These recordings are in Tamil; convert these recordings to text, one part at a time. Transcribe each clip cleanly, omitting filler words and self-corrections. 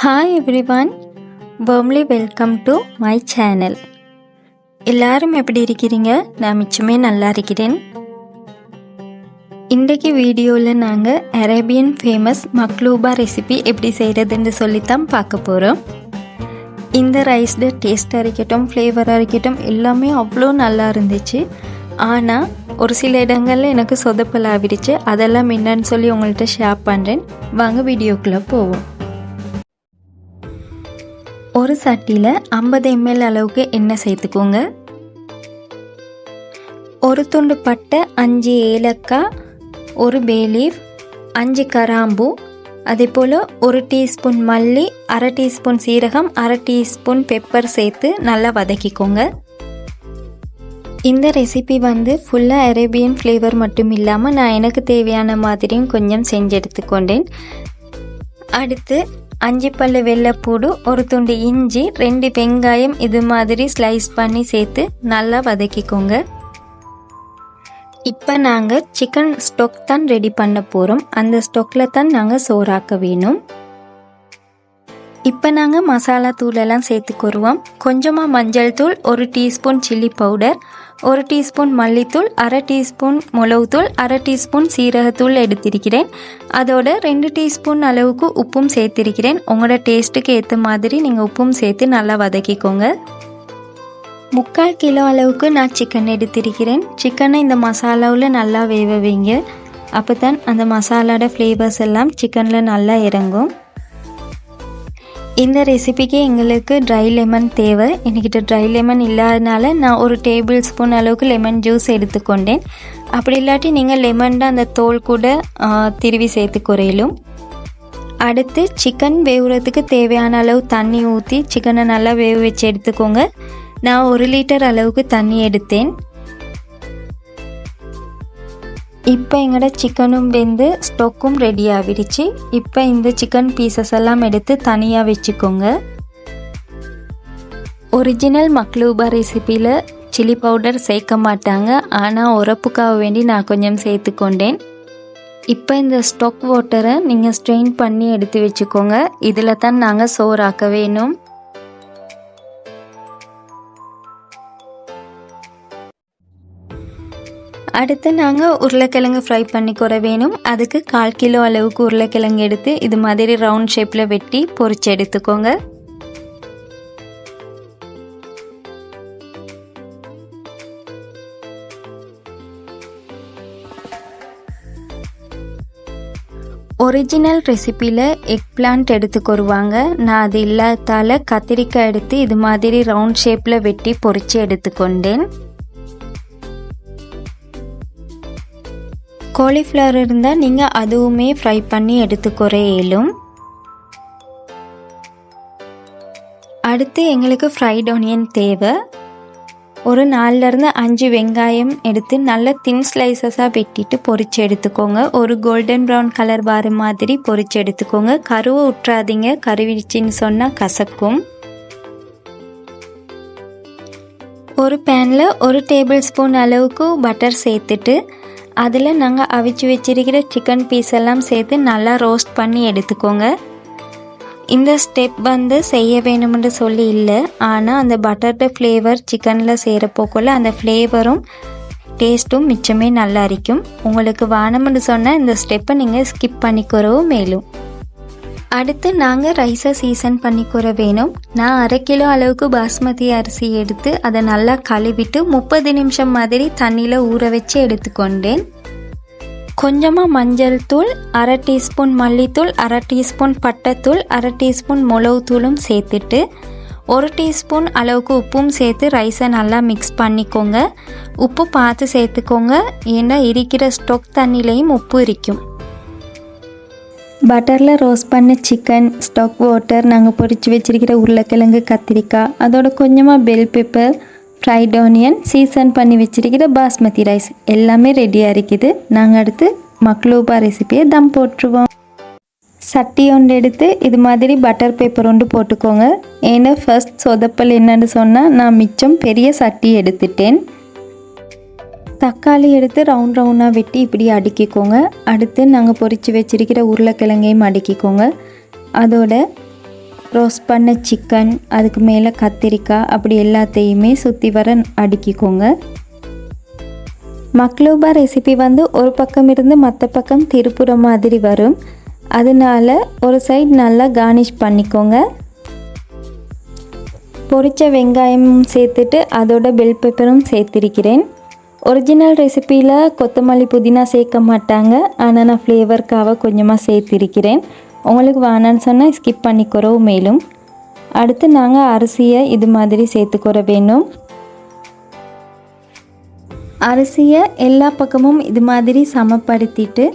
Hi everyone, warmly welcome to my channel. எல்லாரும் எப்படி இருக்கீங்க? நான் மிச்சமே நல்லா இருக்கிறேன். இன்றைக்கு வீடியோவில் நாங்கள் அரேபியன் ஃபேமஸ் மக்லூபா ரெசிபி எப்படி செய்கிறதுன்னு சொல்லித்தான் பார்க்க போகிறோம். இந்த ரைஸில் டேஸ்ட்டாக இருக்கட்டும், ஃப்ளேவராக இருக்கட்டும் எல்லாமே அவ்வளோ நல்லா இருந்துச்சு. ஆனால் ஒரு சில இடங்களில் எனக்கு சொதப்பலாகிடுச்சு. அதெல்லாம் என்னன்னு சொல்லி உங்கள்கிட்ட ஷேர் பண்ணுறேன். வாங்க வீடியோக்குள்ளே போவோம். ஒரு சட்டியில் 50 ml அளவுக்கு எண்ணெய் சேர்த்துக்கோங்க. ஒரு துண்டு பட்டை, 5 ஏலக்காய், ஒரு பே லீஃப், 5 கிராம்பு, அதே போல் 1 டீஸ்பூன் மல்லி, 1/2 டீஸ்பூன் சீரகம், 1/2 டீஸ்பூன் பெப்பர் சேர்த்து நல்லா வதக்கிக்கோங்க. இந்த ரெசிபி ஃபுல்லாக அரேபியன் ஃப்ளேவர் மட்டும் இல்லாமல் நான் எனக்கு தேவையான மாதிரியும் கொஞ்சம் செஞ்சு எடுத்துக்கொண்டேன். அடுத்து 5 பல்லு வெள்ளைப்பூடு, ஒரு துண்டு இஞ்சி, 2 வெங்காயம் இது மாதிரி ஸ்லைஸ் பண்ணி சேர்த்து நல்லா வதக்கிக்கோங்க. இப்போ நாங்கள் சிக்கன் ஸ்டொக் தான் ரெடி பண்ண போகிறோம். அந்த ஸ்டொக்கில் தான் நாங்கள் சோறாக்க வேணும். இப்போ நாங்கள் மசாலா தூளெல்லாம் சேர்த்துக்குருவோம். கொஞ்சமாக மஞ்சள் தூள், 1 டீஸ்பூன் சில்லி பவுடர், 1 டீஸ்பூன் மல்லித்தூள், 1/2 டீஸ்பூன் மிளகுத்தூள், 1/2 டீஸ்பூன் சீரகத்தூள் எடுத்திருக்கிறேன். அதோட 2 டீஸ்பூன் அளவுக்கு உப்பும் சேர்த்திருக்கிறேன். உங்களோட டேஸ்ட்டுக்கு ஏற்ற மாதிரி நீங்கள் உப்பும் சேர்த்து நல்லா வதக்கிக்கோங்க. 3/4 கிலோ அளவுக்கு நான் சிக்கன் எடுத்திருக்கிறேன். சிக்கனை இந்த மசாலாவில் நல்லா வேக வைங்க. அப்போ தான் அந்த மசாலாவோட ஃப்ளேவர்ஸ் எல்லாம் சிக்கனில் நல்லா இறங்கும். இந்த ரெசிபிக்கு எங்களுக்கு ட்ரை லெமன் தேவை. என்கிட்ட ட்ரை லெமன் இல்லாதனால நான் 1 டேபிள் ஸ்பூன் அளவுக்கு லெமன் ஜூஸ் எடுத்துக்கொண்டேன். அப்படி இல்லாட்டி நீங்கள் லெமன் அந்த தோல் கூட திருவி சேர்த்து குறையிலும். அடுத்து சிக்கன் வேவுறதுக்கு தேவையான அளவு தண்ணி ஊற்றி சிக்கனை நல்லா வேக வச்சு எடுத்துக்கோங்க. நான் 1 லிட்டர் அளவுக்கு தண்ணி எடுத்தேன். இப்போ எங்களோட சிக்கனும் வெந்து ஸ்டொக்கும் ரெடி ஆகிடுச்சு. இப்போ இந்த சிக்கன் பீசஸ் எல்லாம் எடுத்து தனியாக வச்சுக்கோங்க. ஒரிஜினல் மக்லூபா ரெசிப்பியில் சில்லி பவுடர் சேர்க்க மாட்டாங்க. ஆனால் உரப்புக்காக வேண்டி நான் கொஞ்சம் சேர்த்துக்கொண்டேன். இப்போ இந்த ஸ்டொக் வாட்டரை நீங்கள் ஸ்ட்ரெயின் பண்ணி எடுத்து வச்சுக்கோங்க. இதில் தான் நாங்கள் சோறாக்க வேணும். அடுத்து நாங்கள் உருளைக்கிழங்கு ஃப்ரை பண்ணிக்கிற வேணும். அதுக்கு 1/4 கிலோ அளவுக்கு உருளைக்கிழங்கு எடுத்து இது மாதிரி ரவுண்ட் ஷேப்பில் வெட்டி பொரிச்சு எடுத்துக்கோங்க. ஒரிஜினல் ரெசிப்பியில் எக் பிளான்ட் எடுத்துக்கொருவாங்க. நான் அது இல்லாதால கத்திரிக்காய் எடுத்து இது மாதிரி ரவுண்ட் ஷேப்பில் வெட்டி பொரிச்சு எடுத்துக்கொண்டேன். காலிஃப்ளவர் இருந்தால் நீங்கள் அதுவுமே ஃப்ரை பண்ணி எடுத்துக்கிற இயலும். அடுத்து எங்களுக்கு ஃப்ரைட் ஆனியன் தேவை. ஒரு 4லேருந்து 5 வெங்காயம் எடுத்து நல்ல தின் ஸ்லைசஸாக வெட்டிட்டு பொரிச்சு எடுத்துக்கோங்க. ஒரு கோல்டன் ப்ரௌன் கலர் வர மாதிரி பொரிச்சு எடுத்துக்கோங்க. கருவை விட்டுறாதீங்க, கருவிச்சின்னு சொன்னால் கசக்கும். ஒரு பேனில் 1 டேபிள் ஸ்பூன் அளவுக்கு பட்டர் சேர்த்துட்டு அதில் நாங்கள் அவிச்சு வச்சிருக்கிற சிக்கன் பீஸ் எல்லாம் சேர்த்து நல்லா ரோஸ்ட் பண்ணி எடுத்துக்கோங்க. இந்த ஸ்டெப் செய்ய வேணும்னு சொல்லி இல்லை, ஆனால் அந்த பட்டர்ட ஃப்ளேவர் சிக்கனில் சேரப்போக்குள்ள அந்த ஃப்ளேவரும் டேஸ்ட்டும் மிச்சமே நல்லா இருக்கும். உங்களுக்கு வேணும்னு சொன்னால் இந்த ஸ்டெப்பை நீங்கள் ஸ்கிப் பண்ணிக்கிறவும் மேலும். அடுத்து நாங்கள் ரைஸை சீசன் பண்ணிக்கிற வேணும். நான் 1/2 கிலோ அளவுக்கு பாஸ்மதி அரிசி எடுத்து அதை நல்லா கழுவிட்டு 30 நிமிஷம் மாதிரி தண்ணியில் ஊற வச்சு எடுத்துக்கொண்டேன். கொஞ்சமாக மஞ்சள் தூள், 1/2 டீஸ்பூன் மல்லித்தூள், 1/2 டீஸ்பூன் பட்டைத்தூள், 1/2 டீஸ்பூன் மிளகுத்தூளும் சேர்த்துட்டு 1 டீஸ்பூன் அளவுக்கு உப்பும் சேர்த்து ரைஸை நல்லா மிக்ஸ் பண்ணிக்கோங்க. உப்பு பார்த்து சேர்த்துக்கோங்க, ஏன்னா இருக்கிற ஸ்டொக் தண்ணிலையும் உப்பு இருக்கும். பட்டரில் ரோஸ்ட் பண்ண சிக்கன், ஸ்டொக் வாட்டர், நாங்கள் பொரிச்சு வச்சிருக்கிற உருளைக்கிழங்கு, கத்திரிக்காய், அதோட கொஞ்சமாக bell pepper, fried onion, season பண்ணி வச்சிருக்கிற பாஸ்மதி ரைஸ் எல்லாமே ரெடியாக இருக்குது. நாங்கள் அடுத்து மக்லூபா ரெசிபியை தம் போட்டுருவோம். சட்டி ஒன்று எடுத்து இது மாதிரி பட்டர் பேப்பர் ஒன்று போட்டுக்கோங்க. ஏன்னா ஃபர்ஸ்ட் சொதப்பல் என்னன்னு சொன்னால் நான் மிச்சம் பெரிய சட்டி எடுத்துட்டேன். தக்காளி எடுத்து ரவுண்டாக வெட்டி இப்படி அடுக்கிக்கோங்க. அடுத்து நாங்கள் பொரித்து வச்சிருக்கிற உருளைக்கிழங்கையும் அடுக்கிக்கோங்க. அதோட ரோஸ்ட் பண்ண சிக்கன், அதுக்கு மேலே கத்திரிக்காய், அப்படி எல்லாத்தையுமே சுற்றி வர அடுக்கிக்கோங்க. மக்லூபா ரெசிபி வந்து ஒரு பக்கம் இருந்து மற்ற பக்கம் திருப்புற மாதிரி வரும். அதனால ஒரு சைடு நல்லா கார்னிஷ் பண்ணிக்கோங்க. பொரித்த வெங்காயமும் சேர்த்துட்டு அதோட பெல் பெப்பரும் சேர்த்திருக்கிறேன். ஒரிஜினல் ரெசிப்பியில் கொத்தமல்லி புதினா சேர்க்க மாட்டாங்க. ஆனால் நான் ஃப்ளேவருக்காக கொஞ்சமாக சேர்த்திருக்கிறேன். உங்களுக்கு வேணான்னு சொன்னால் ஸ்கிப் பண்ணிக்கிறோம். மேலும் அடுத்து நாங்கள் அரிசியை இது மாதிரி சேர்த்துக்கிற வேணும். அரிசியை எல்லா பக்கமும் இது மாதிரி சமப்படுத்திட்டு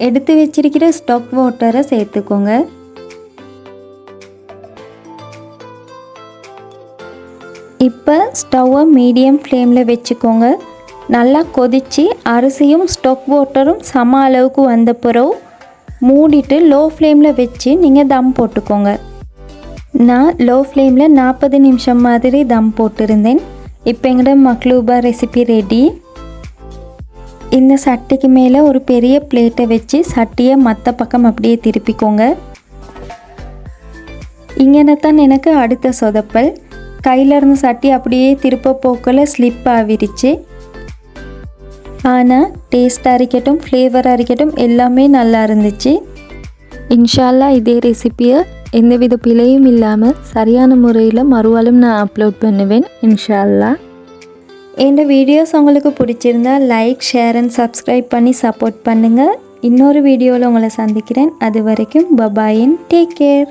எடுத்து வச்சிருக்கிற ஸ்டாக் வாட்டரை சேர்த்துக்கோங்க. இப்போ ஸ்டவ்வை மீடியம் ஃப்ளேமில் வச்சுக்கோங்க. நல்லா கொதித்து அரிசியும் ஸ்டாக் வாட்டரும் சம அளவுக்கு வந்த பிறகு மூடிட்டு லோ ஃப்ளேமில் வச்சு நீங்கள் தம் போட்டுக்கோங்க. நான் லோ ஃப்ளேமில் 40 நிமிஷம் மாதிரி தம் போட்டிருந்தேன். இப்போ எங்களோட மக்லூபா ரெசிபி ரெடி. இந்த சட்டிக்கு மேலே ஒரு பெரிய பிளேட்டை வச்சு சட்டியை மற்ற பக்கம் அப்படியே திருப்பிக்கோங்க. இங்கே தான் எனக்கு அடுத்த சொதப்பல். கையில் இருந்த சட்டி அப்படியே திருப்ப போக்கில் ஸ்லிப் ஆகிருச்சு. ஆனால் டேஸ்ட்டாக இருக்கட்டும், ஃப்ளேவராக இருக்கட்டும், எல்லாமே நல்லா இருந்துச்சு. இன்ஷால்லா இதே ரெசிப்பியை எந்தவித பிழையும் இல்லாமல் சரியான முறையில் மறுவாலும் நான் அப்லோட் பண்ணுவேன் இன்ஷால்லா. இந்த வீடியோஸ் உங்களுக்கு பிடிச்சிருந்தா லைக், ஷேர் அண்ட் சப்ஸ்கிரைப் பண்ணி சப்போர்ட் பண்ணுங்கள். இன்னொரு வீடியோவில் உங்களை சந்திக்கிறேன். அது வரைக்கும் பபாய் அண்ட் டேக் கேர்.